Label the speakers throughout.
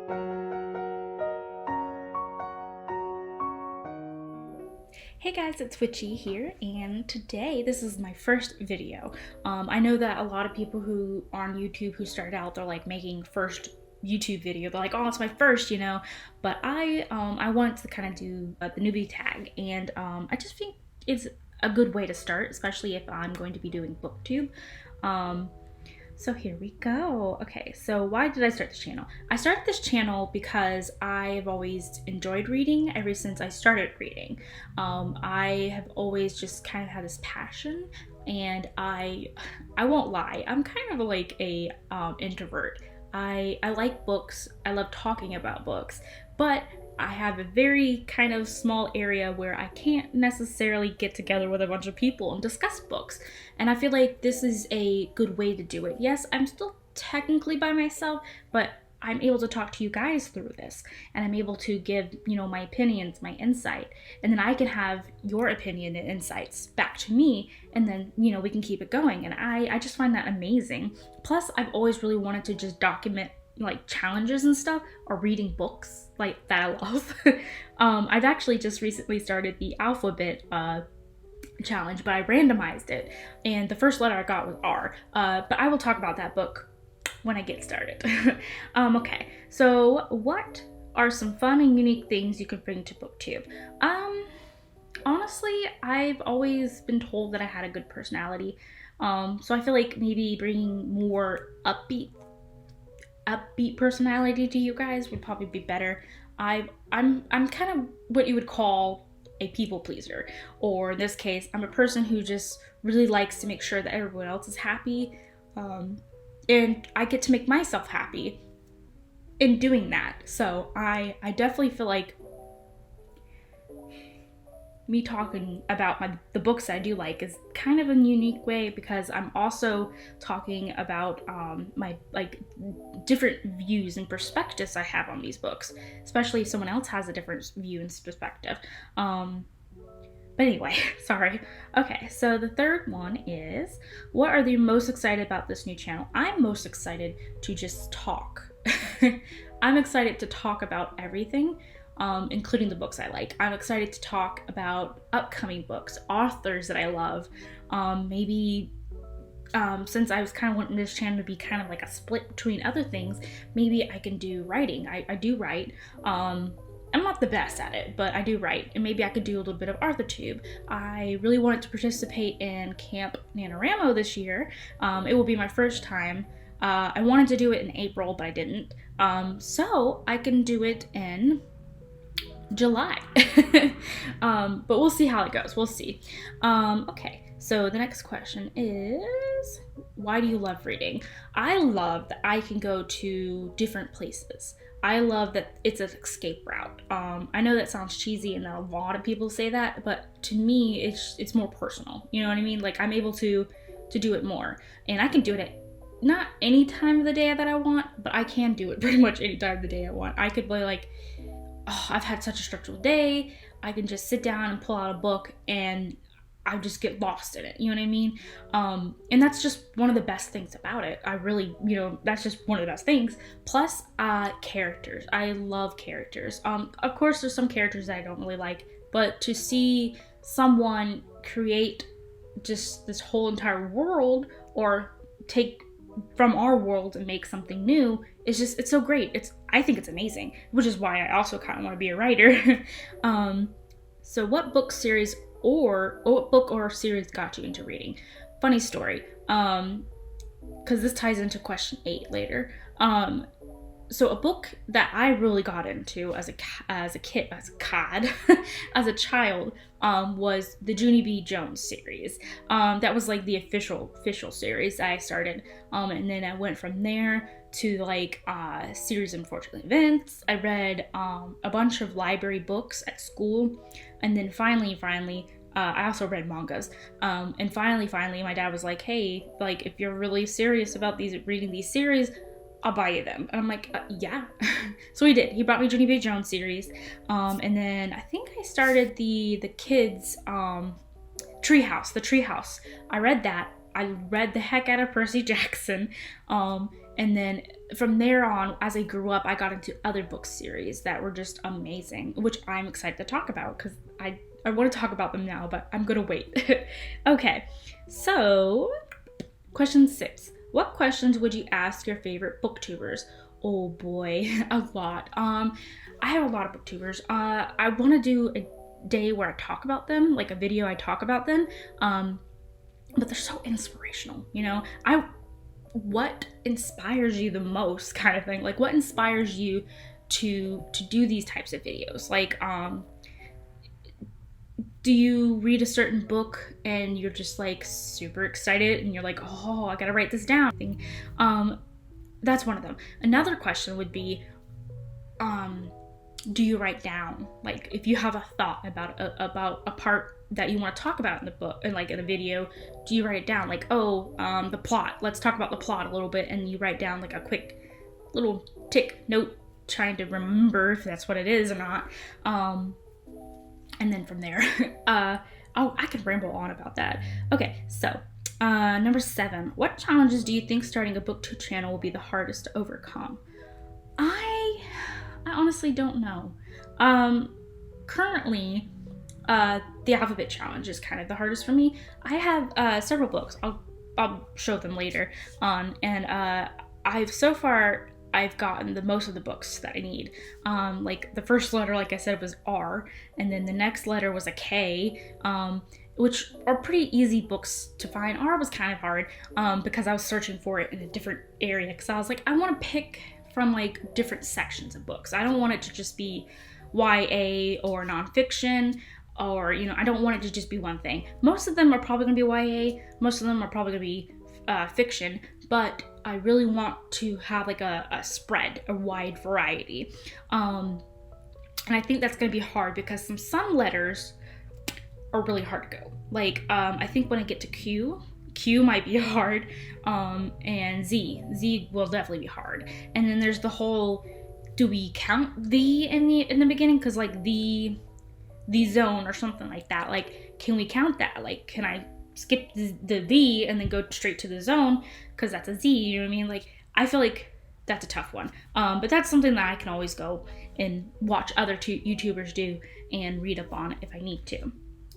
Speaker 1: Hey guys, it's Witchy here, and today this is my first video. I know that a lot of people who are on YouTube who started out, they're like making first YouTube video. They're like, oh, it's my first, you know. But I wanted to kind of do the newbie tag, and I just think it's a good way to start, especially if I'm going to be doing BookTube. So here we go. Okay, so why did I start this channel? I started this channel because I've always enjoyed reading ever since I started reading. I have always just kind of had this passion, and I won't lie, I'm kind of like a introvert. I like books, I love talking about books, but I have a very kind of small area where I can't necessarily get together with a bunch of people and discuss books. And I feel like this is a good way to do it. Yes, I'm still technically by myself, but I'm able to talk to you guys through this. And I'm able to give, you know, my opinions, my insight. And then I can have your opinion and insights back to me. And then, you know, we can keep it going. And I just find that amazing. Plus, I've always really wanted to just document like challenges and stuff, or reading books like that I love. I've actually just recently started the alphabet challenge, but I randomized it, and the first letter I got was R. But I will talk about that book when I get started. Okay, so what are some fun and unique things you can bring to BookTube? Honestly, I've always been told that I had a good personality, so I feel like maybe bringing more upbeat personality to you guys would probably be better. I'm kind of what you would call a people pleaser, or in this case, I'm a person who just really likes to make sure that everyone else is happy, and I get to make myself happy in doing that. So I definitely feel like me talking about the books I do like is kind of a unique way, because I'm also talking about my like different views and perspectives I have on these books, especially if someone else has a different view and perspective. But anyway, sorry. Okay, so the third one is, what are you most excited about this new channel? I'm most excited to just talk. I'm excited to talk about everything, including the books I like. I'm excited to talk about upcoming books, authors that I love. Maybe since I was kind of wanting this channel to be kind of like a split between other things, maybe I can do writing. I do write. I'm not the best at it, but I do write, and maybe I could do a little bit of ArthurTube. I really wanted to participate in Camp NaNoWriMo this year. It will be my first time. I wanted to do it in April, but I didn't. So I can do it in July. But we'll see how it goes. We'll see. Okay, so the next question is, why do you love reading? I love that I can go to different places. I love that it's an escape route. I know that sounds cheesy, and a lot of people say that, but to me, it's more personal. You know what I mean? Like, I'm able to do it more, and I can do it at not any time of the day that I want, but I can do it pretty much any time of the day I want. I could be like, oh, I've had such a stressful day, I can just sit down and pull out a book, and I just get lost in it, you know what I mean? And that's just one of the best things about it. I really, you know, that's just one of the best things. Plus, characters. I love characters. Of course, there's some characters that I don't really like, but to see someone create just this whole entire world, or take from our world and make something new, it's so great. I think it's amazing, which is why I also kind of want to be a writer. So what book or series got you into reading? Funny story, because this ties into question 8 later. So a book that I really got into as a child, was the Junie B. Jones series. That was like the official series that I started, and then I went from there to like series of unfortunate events. I read a bunch of library books at school, and then finally, I also read mangas. And finally, my dad was like, "Hey, like if you're really serious about reading these series, I'll buy you them." And I'm like, yeah. So he did. He brought me Junie B. Jones series. And then I think I started the kids Treehouse. I read that. I read the heck out of Percy Jackson. And then from there on, as I grew up, I got into other book series that were just amazing, which I'm excited to talk about because I want to talk about them now, but I'm gonna wait. Okay, so question 6. What questions would you ask your favorite booktubers? Oh boy, a lot. I have a lot of booktubers. I want to do a day where I talk about them, like a video I talk about them. But they're so inspirational, you know? What inspires you the most, kind of thing? Like, what inspires you to do these types of videos? Like, do you read a certain book and you're just like super excited and you're like, oh, I gotta write this down? That's one of them. Another question would be, do you write down? Like, if you have a thought about a part that you want to talk about in the book and like in a video, do you write it down? Like, the plot. Let's talk about the plot a little bit, and you write down like a quick little tick note, trying to remember if that's what it is or not. And then from there, I can ramble on about that. Okay, so number 7. What challenges do you think starting a BookTube channel will be the hardest to overcome? I honestly don't know. Currently, the alphabet challenge is kind of the hardest for me. I have several books. I'll show them later on, and I've gotten the most of the books that I need. Like the first letter, like I said, was R, and then the next letter was a K, which are pretty easy books to find. R was kind of hard because I was searching for it in a different area, because I was like, I want to pick from like different sections of books. I don't want it to just be YA or nonfiction, or, you know, I don't want it to just be one thing. Most of them are probably going to be YA. Most of them are probably going to be fiction, but I really want to have like a spread, a wide variety. And I think that's going to be hard because some letters are really hard to go. Like, I think when I get to Q might be hard, and Z will definitely be hard. And then there's the whole, do we count the in the beginning? Because like the zone or something like that. Like, can we count that? Like, can I skip the and then go straight to the zone because that's a Z? You know what I mean? Like, I feel like that's a tough one. But that's something that I can always go and watch other YouTubers do and read up on if I need to.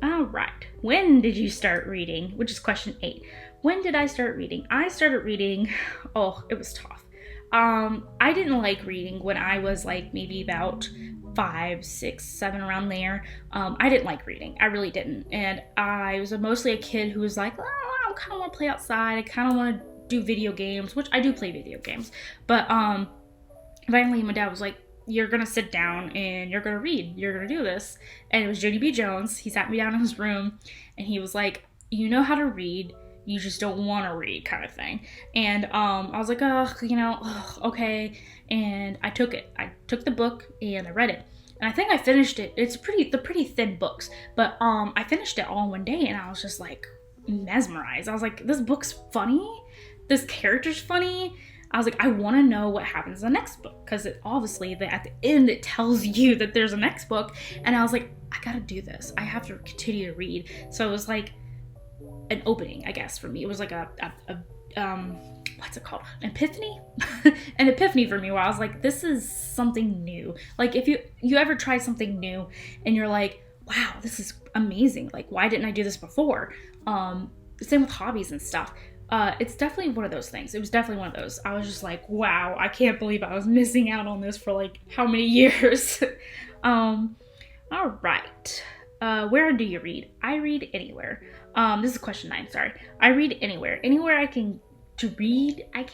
Speaker 1: All right. When did you start reading? Which is question 8. When did I start reading? I started reading, it was tough. I didn't like reading when I was like maybe about 5, 6, 7, around there. I didn't like reading. I really didn't. And I was mostly a kid who was like, oh, I kind of want to play outside. I kind of want to do video games, which I do play video games. But finally my dad was like, you're going to sit down and you're going to read. You're going to do this. And it was Judy B. Jones. He sat me down in his room and he was like, you know how to read. You just don't want to read, kind of thing. And I was like, okay. And I took it. I took the book and I read it. And I think I finished it. They're pretty thin books. But I finished it all in one day and I was just like mesmerized. I was like, this book's funny. This character's funny. I was like, I want to know what happens in the next book, because obviously at the end it tells you that there's a next book. And I was like, I gotta do this. I have to continue to read. So it was like an opening, I guess, for me. It was like a what's it called? Epiphany? An epiphany for me, where I was like, this is something new. Like, if you ever tried something new and you're like, wow, this is amazing. Like, why didn't I do this before? Same with hobbies and stuff. It's definitely one of those things. It was definitely one of those. I was just like, wow, I can't believe I was missing out on this for like how many years. All right. Where do you read? I read anywhere. This is question 9, sorry. I read anywhere. Anywhere I can to read, I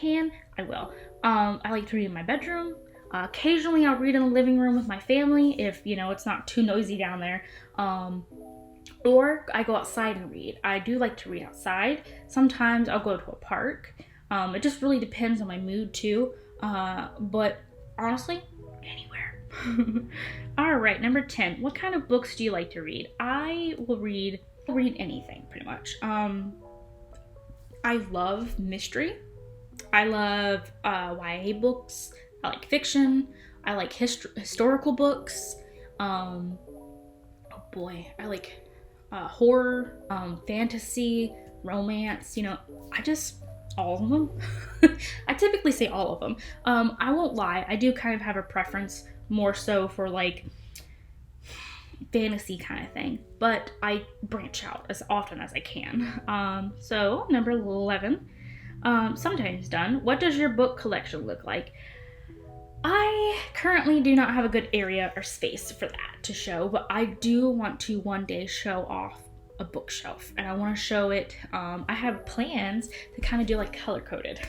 Speaker 1: will. I like to read in my bedroom. Occasionally I'll read in the living room with my family if, it's not too noisy down there. Or I go outside and read. I do like to read outside. Sometimes I'll go to a park. It just really depends on my mood too. But honestly, anywhere. All right, number 10. What kind of books do you like to read? I will read anything pretty much. I love mystery. I love YA books. I like fiction. I like historical books. I like horror, fantasy, romance. all of them. I typically say all of them. I won't lie, I do kind of have a preference more so for like fantasy kind of thing, but I branch out as often as I can. So number 11, sometimes done. What does your book collection look like? I currently do not have a good area or space for that to show, but I do want to one day show off a bookshelf, and I want to show it. I have plans to kind of do like color coded,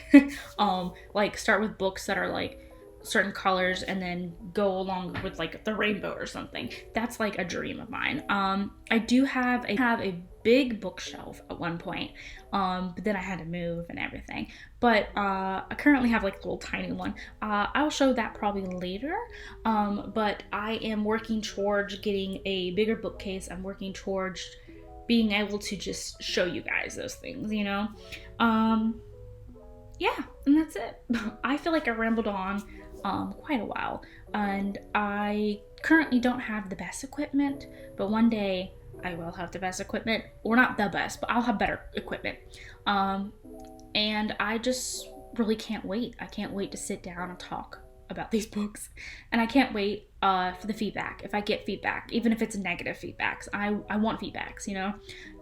Speaker 1: like start with books that are like certain colors and then go along with like the rainbow or something. That's like a dream of mine. I do have a big bookshelf at one point, but then I had to move and everything. But I currently have like a little tiny one. I'll show that probably later. But I am working towards getting a bigger bookcase. I'm working towards being able to just show you guys those things, you know? Yeah, and that's it. I feel like I rambled on quite a while, and I currently don't have the best equipment, but one day I will have the best equipment, or not the best, but I'll have better equipment. And I just really can't wait. I can't wait to sit down and talk about these books, and I can't wait for the feedback. If I get feedback, even if it's negative feedbacks, I want feedbacks, you know?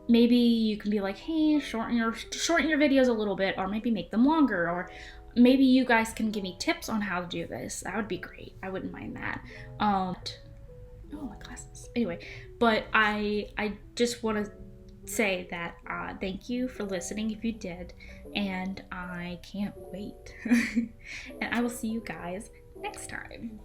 Speaker 1: Maybe you can be like, hey, shorten your videos a little bit, or maybe make them longer, or maybe you guys can give me tips on how to do this. That would be great. I wouldn't mind that. Oh, my glasses. Anyway, but I just want to say that thank you for listening if you did, and I can't wait. And I will see you guys next time.